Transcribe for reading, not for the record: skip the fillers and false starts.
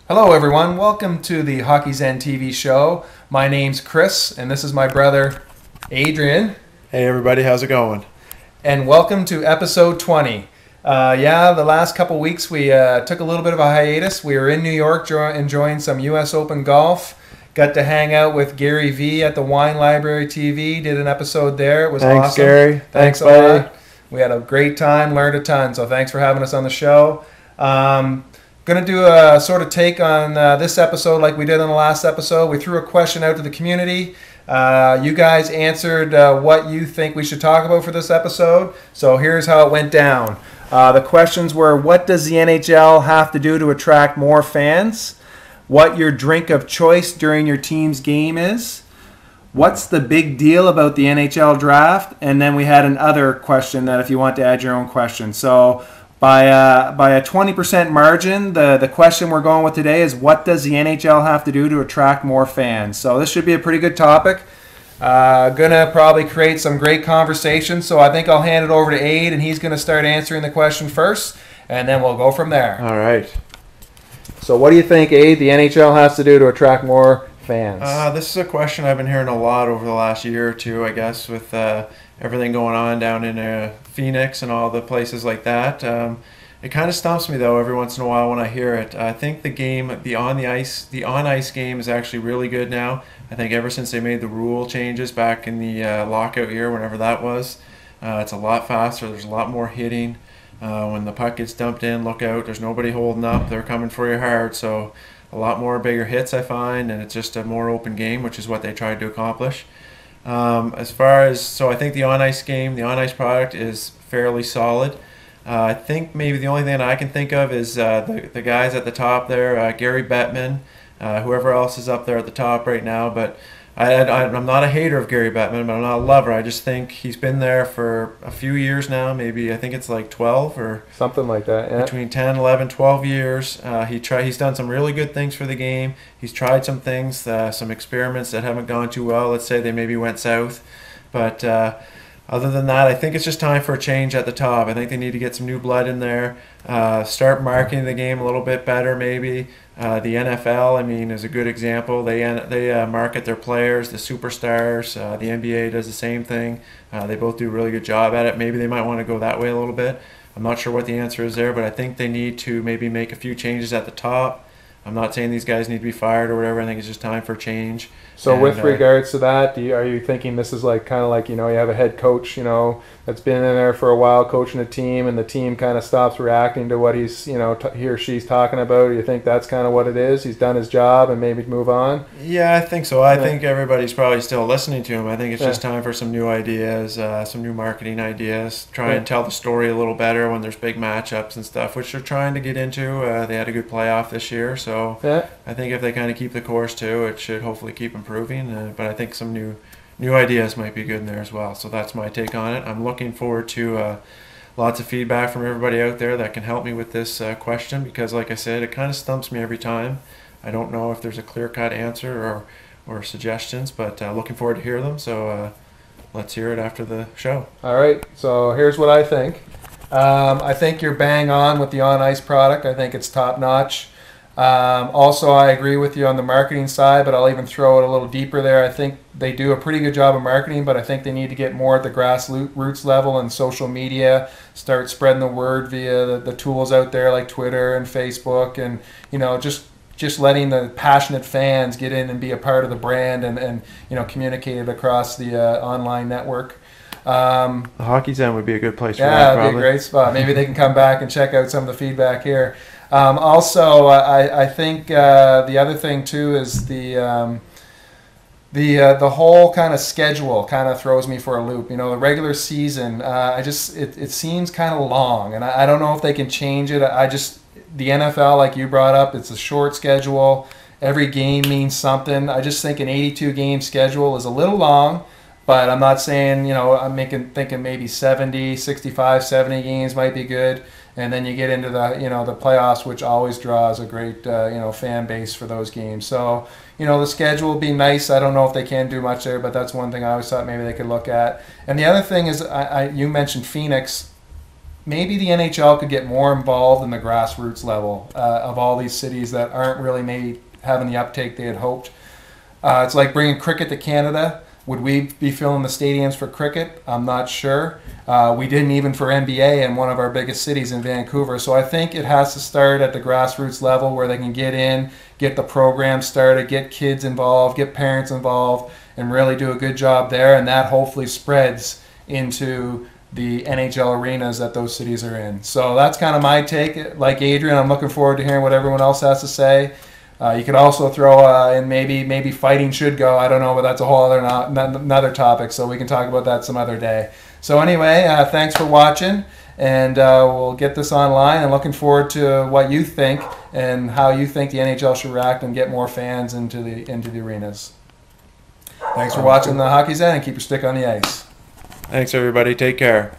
Hello everyone, welcome to the THZTV show. My name's Chris and this is my brother Adrian. Hey everybody, how's it going? And welcome to episode 20. The last couple weeks we took a little bit of a hiatus. We were in New York enjoying some US Open golf. Got to hang out with Gary V at the Wine Library TV, did an episode there. It was Thanks, awesome. Gary. Thanks a buddy. lot. We had a great time, learned a ton, so thanks for having us on the show. Going to do a sort of take on this episode like we did on the last episode. We threw a question out to the community. You guys answered what you think we should talk about for this episode. So here's how it went down. The questions were, what does the NHL have to do to attract more fans? What your drink of choice during your team's game is? What's the big deal about the NHL draft? And then we had another question that if you want to add your own question. So by a 20% margin, the question we're going with today is, what does the NHL have to do to attract more fans? So this should be a pretty good topic. Gonna probably create some great conversation. So I think I'll hand it over to Aid, and he's gonna start answering the question first, and then we'll go from there. All right. So what do you think, Aid, the NHL has to do to attract more fans? This is a question I've been hearing a lot over the last year or two, I guess, with everything going on down in Phoenix and all the places like that. It kind of stumps me though every once in a while when I hear it. I think the on ice game is actually really good now. I think ever since they made the rule changes back in the lockout year, whenever that was, it's a lot faster. There's a lot more hitting. When the puck gets dumped in, look out. There's nobody holding up. They're coming for you hard. So a lot more bigger hits, I find, and it's just a more open game, which is what they tried to accomplish. So I think the on-ice game, the on-ice product is fairly solid. I think maybe the only thing that I can think of is the guys at the top there, Gary Bettman, whoever else is up there at the top right now. But I'm not a hater of Gary Bettman, but I'm not a lover. I just think he's been there for a few years now, maybe I think it's like 12 or something like that. Yeah. Between 10, 11, 12 years. He's done some really good things for the game. He's tried some things, some experiments that haven't gone too well. Let's say they maybe went south. But other than that, I think it's just time for a change at the top. I think they need to get some new blood in there, start marketing the game a little bit better maybe. The NFL, I mean, is a good example. They market their players, the superstars. The NBA does the same thing. They both do a really good job at it. Maybe they might want to go that way a little bit. I'm not sure what the answer is there, but I think they need to maybe make a few changes at the top. I'm not saying these guys need to be fired or whatever. I think it's just time for change. So with regards to that, are you thinking this is like kind of like, you have a head coach, that's been in there for a while coaching a team, and the team kind of stops reacting to what he's, he or she's talking about? Do you think that's kind of what it is? He's done his job and maybe move on? Yeah, I think so. I think everybody's probably still listening to him. I think it's just time for some new ideas, some new marketing ideas. Try and tell the story a little better when there's big matchups and stuff, which they're trying to get into. They had a good playoff this year, so I think if they kind of keep the course too, it should hopefully keep improving. But I think some new ideas might be good in there as well. So that's my take on it. I'm looking forward to lots of feedback from everybody out there that can help me with this question, because like I said, it kind of stumps me every time. I don't know if there's a clear-cut answer or suggestions, but looking forward to hear them. So let's hear it after the show. All right, so here's what I think. I think you're bang on with the on-ice product. I think it's top-notch. Also, I agree with you on the marketing side, but I'll even throw it a little deeper there. I think they do a pretty good job of marketing, but I think they need to get more at the grassroots level and social media, start spreading the word via the tools out there like Twitter and Facebook, and just letting the passionate fans get in and be a part of the brand and communicate it across the online network. The Hockey Zen would be a good place for that. Yeah, it'd be a great spot. Maybe they can come back and check out some of the feedback here. Also, I think the other thing too is the whole kind of schedule kind of throws me for a loop. The regular season, it seems kind of long, and I don't know if they can change it. The NFL, like you brought up, it's a short schedule. Every game means something. I just think an 82-game schedule is a little long, but I'm not saying, I'm thinking maybe 65, 70 games might be good. And then you get into the playoffs, which always draws a great fan base for those games. So the schedule will be nice. I don't know if they can do much there, but that's one thing I always thought maybe they could look at. And the other thing is, you mentioned Phoenix. maybe the NHL could get more involved in the grassroots level of all these cities that aren't really maybe having the uptake they had hoped. It's like bringing cricket to Canada. Would we be filling the stadiums for cricket? I'm not sure. We didn't even for NBA in one of our biggest cities in Vancouver. So I think it has to start at the grassroots level where they can get in, get the program started, get kids involved, get parents involved, and really do a good job there. And that hopefully spreads into the NHL arenas that those cities are in. So that's kind of my take. Like Adrian, I'm looking forward to hearing what everyone else has to say. You could also throw in maybe fighting should go. I don't know, but that's a whole other another topic, so we can talk about that some other day. So anyway, thanks for watching, and we'll get this online, and looking forward to what you think and how you think the NHL should react and get more fans into the arenas. Thanks for watching the Hockey Zen, and keep your stick on the ice. Thanks, everybody. Take care.